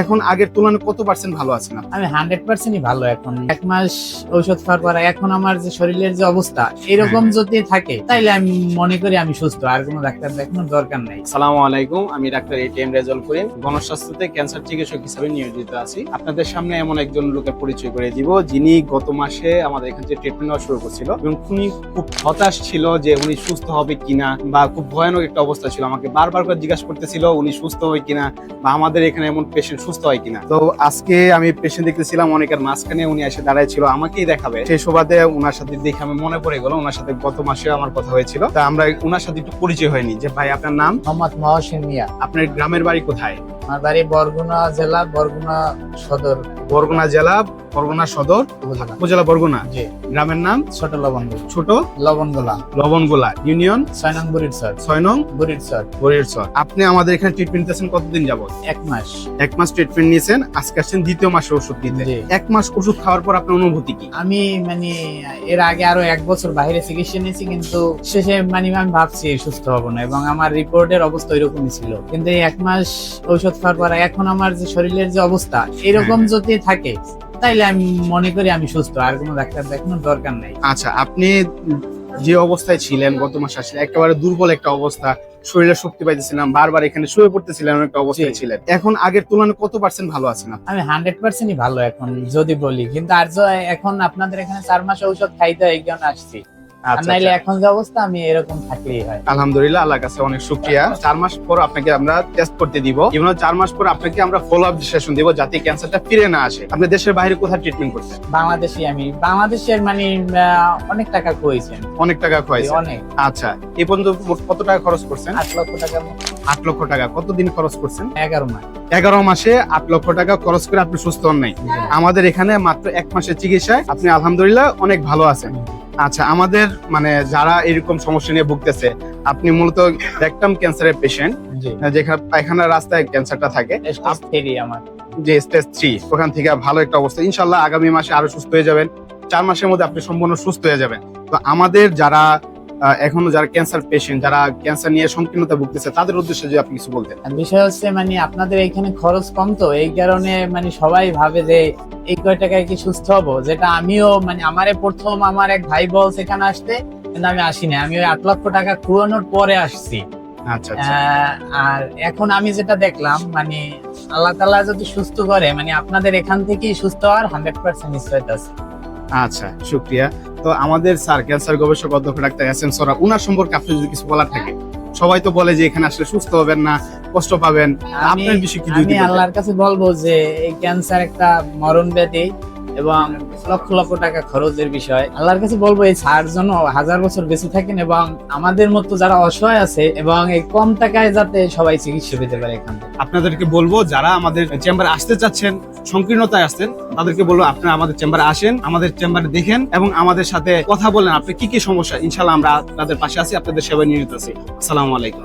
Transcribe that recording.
এখন আগের তুলনায় কত পার্সেন্ট ভালো আছেন আপনি? আমি 100%ই ভালো এখন। 1 মাস ঔষধ খাওয়ার পর এখন আমার যে শরীরের যে অবস্থা এরকম যদি থাকে তাইলে আমি মনে করি আমি সুস্থ, আর কোনো ডাক্তার দেখানোর দরকার নাই। আসসালামু আলাইকুম, আমি doctor ATM Rezaul Karim, গণস্বাস্থ্যতে cancer চিকিৎসক হিসেবে নিয়োজিত আছি। আপনাদের সামনে এমন একজন লোকের পরিচয় করে দিব যিনি গত মাসে আমাদের এখান থেকে ট্রিটমেন্ট নেওয়া শুরু করছিল এবং উনি খুব হতাশ ছিল যে উনি সুস্থ হবে কিনা, বা খুব ভয়ানক একটা অবস্থা ছিল। আমাকে বারবার করে জিজ্ঞাসা করতেছিল উনি সুস্থ হবে কিনা, বা আমাদের এখানে এমন পেশেন্ট সুস্থ হয় কিনা। তো আজকে আমি পেশেন্ট দেখতেছিলাম, অনেকের মাঝখানে উনি এসে দাঁড়ায় ছিল, আমাকেই দেখাবে। সেই সুবাদে ওনার সাথে দেখে আমি মনে পড়ে গেল ওনার সাথে গত মাসে আমার কথা হয়েছিল। তা আমরা ওনার সাথে একটু পরিচয় হয়নি। যে ভাই, আপনার নাম? মোহাম্মদ মহসিন মিয়া। আপনার গ্রামের বাড়ি কোথায়? আমার বাড়ি বরগুনা জেলা, বরগুনা সদর। বরগুনা জেলা, বরগুনা সদর উপজেলা, বরগুনা। জি। গ্রামের নাম? ছোট লবণগোলা। ছোট লবণগোলা। লবণগোলা ইউনিয়ন, 6 নং বুড়িরচর। 6 নং বুড়িরচর। বরিরচর। আপনি আমাদের এখানে ট্রিটমেন্ট নিতেছেন কতদিন যাবত? 1 মাস। 1 মাস ট্রিটমেন্ট নিয়েছেন, আজকে আসছেন দ্বিতীয় মাসে ওষুধ নিতে। জি। 1 মাস ওষুধ খাওয়ার পর আপনার অনুভূতি কি? আমি এর আগে আরো 1 বছর বাইরে চিকিৎসা নিয়েছি, কিন্তু শেষে আমি ভাবছি সুস্থ হব না, এবং আমার রিপোর্টের অবস্থা ওইরকমই ছিল। কিন্তু এই 1 মাস ঔষধ খাওয়ার পর এখন আমার যে শরীরের যে অবস্থা এরকম যদি থাকে তাইলে আমি মনে করি আমি সুস্থ, আর কোনো ডাক্তার দেখানোর দরকার নাই। আচ্ছা, আপনি যে অবস্থায় ছিলেন গত মাসে আসলে একেবারে দুর্বল একটা অবস্থা, শরীরে শক্তি পাইতেছিলাম, বারবার এখানে শুয়ে পড়তেছিলেন, একটা অবস্থায় ছিলেন। এখন আগের তুলনায় কত পার্সেন্ট ভালো আছেন আপনি? আমি 100%ই ভালো এখন যদি বলি, কিন্তু আর এখন আপনাদের এখানে 4 মাস ঔষধ খাইতে হয়, এই কারণে আসছি। আর নাইলে এখন যে অবস্থা আমি এরকম থাকলেই হয়। আলহামদুলিল্লাহ, আল্লাহর কাছে অনেক শুকরিয়া। 4 মাস পর আপনাকে আমরা টেস্ট করতে দিব, এবং 4 মাস পর আপনাকে আমরা ফলো আপ সেশন দিব যাতে ক্যান্সারটা ফিরে না আসে। আপনি দেশের বাইরে কোথায় ট্রিটমেন্ট করছেন? আমি বাংলাদেশের অনেক টাকা খুঁজেছেন। অনেক টাকা খরচ? অনেক। আচ্ছা, এই পর্যন্ত মোট কত টাকা খরচ করছেন? 8 লক্ষ টাকা। 8 লক্ষ টাকা। কতদিন খরচ করছেন? 11 মাস। 11 মাসে 8 লক্ষ টাকা খরচ করে আপনি সুস্থ হন নাই। আমাদের এখানে মাত্র 1 মাসের চিকিৎসায় আপনি আলহামদুলিল্লাহ অনেক ভালো আছেন। আচ্ছা, আমাদের মানে যারা এরকম সমস্যা নিয়ে ভুগতেছে, আপনি মূলত রেকটাম ক্যান্সারের পেশেন্ট, যেখানে পায়খানার রাস্তায় ক্যান্সারটা থাকে, আমার যে স্টেজ 3, ওখান থেকে ভালো একটা অবস্থা। ইনশাল্লাহ আগামী মাসে আরো সুস্থ হয়ে যাবেন। 4 মাসের মধ্যে আপনি সম্পূর্ণ সুস্থ হয়ে যাবেন। তো আমাদের যারা এখনো যারা ক্যান্সার পেশেন্ট, যারা ক্যান্সার নিয়ে সংকীর্ণতা ভুগতেছে, তাদের উদ্দেশ্যে যদি আপনি কিছু বলতেন। বিষয় হচ্ছে আপনাদের এখানে খরচ কম, তো এই কারণে সবাই ভাবে যে এই কয় টাকায় কি সুস্থ হবো, যেটা আমিও আমারে প্রথম আমার এক ভাই বলছে এখানে আসতে, কিন্তু আমি আসিনি। আমি ওই 8 লক্ষ টাকা খুয়ানোর পরে আসছি। আচ্ছা। আর এখন আমি যেটা দেখলাম আল্লাহ তাআলা যদি সুস্থ করে আপনাদের এখান থেকেই সুস্থ হওয়ার 100% নিশ্চয়তা আছে। আচ্ছা, শুকরিয়া। তো আমাদের স্যার ক্যান্সার গবেষক অধ্যক্ষ ডাক্তার এস এম সোহরাব, উনার সম্পর্কে আপনি যদি কিছু বলার থাকে। সবাই তো বলে যে এখানে আসলে সুস্থ হবেন না, কষ্ট পাবেন, আপনার বিষয়ে কি? আমি আল্লাহর কাছে বলবো যে এই ক্যান্সার একটা মরণ ব্যাধি এবং লক্ষ লক্ষ টাকা খরচের বিষয়। আল্লাহর কাছে বলবো এই ছাড় জন্য 1000 বছর বেঁচে থাকেন, এবং আমাদের মতো যারা অসহায় আছে এবং এই কম টাকায় যাতে সবাই চিকিৎসা পেতে পারে এখান থেকে। আপনাদেরকে বলবো যারা আমাদের চেম্বারে আসতে চাচ্ছেন, সংকীর্ণতায় আসছেন, তাদেরকে বলবো আপনারা আমাদের চেম্বারে আসেন, আমাদের চেম্বারে দেখেন এবং আমাদের সাথে কথা বলেন। আপনি কি কি সমস্যা, ইনশাআল্লাহ আমরা আপনাদের পাশে আছি, আপনাদের সেবায় নিয়োজিত আছি। আসসালামু আলাইকুম।